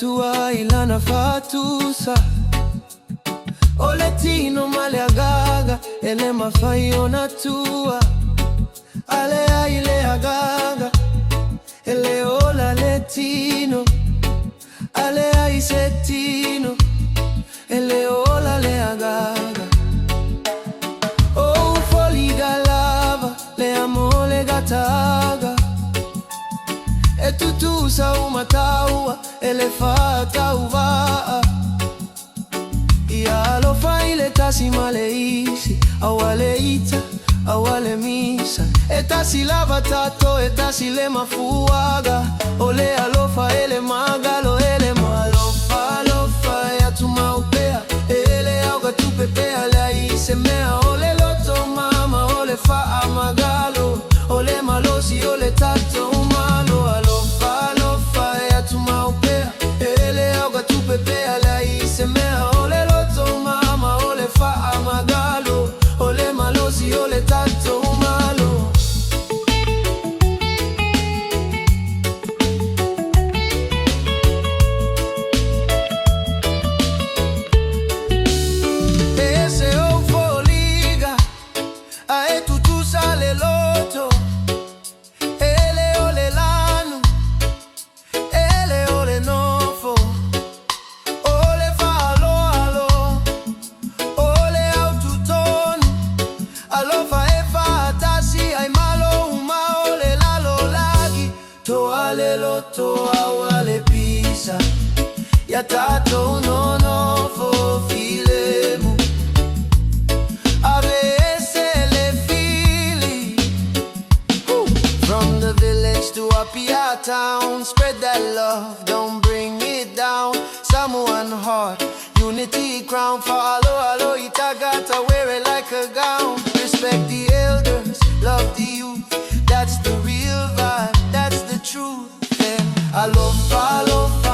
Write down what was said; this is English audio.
tua ilana fatusa Ole tino male agaga ele mafaiona tua Ale aile agaga ele ola letino Ale aisetino ele ola le agaga Oh foliga lava le amole gataga E tutusa umataua ele fata uvaa I alofa ile tasi maleisi Awale ita, awale misa Etasi lava tato, etasi le mafuaga Ole alofa ele magalo, ele malofa Alofa ya tumaupea, ele auga tupepea Le isemea, ole loto mama, ole faa magalo Ole malosi, ole tato umalo Alofa, alofa ya tumaupea, ele auga tupepea Le isemea, ole loto mama, ole faa magalo Ole malosi, ole tato umalo Ese ofoliga, ae tutu sale loto Ele ole lanu, ele ole nofo Ole fa alo alo, ole autotonu Alofa e fa tasi ai malo uma ole lalo lagi Toale loto awale pisa Ya tato no nofo filemu From the village to Apia town Spread that love, don't bring it down Samoan heart, unity crown Follow, alo, itagata, wear it like a gown Respect the elders, love the youth That's the real vibe, that's the truth And alofa, alofa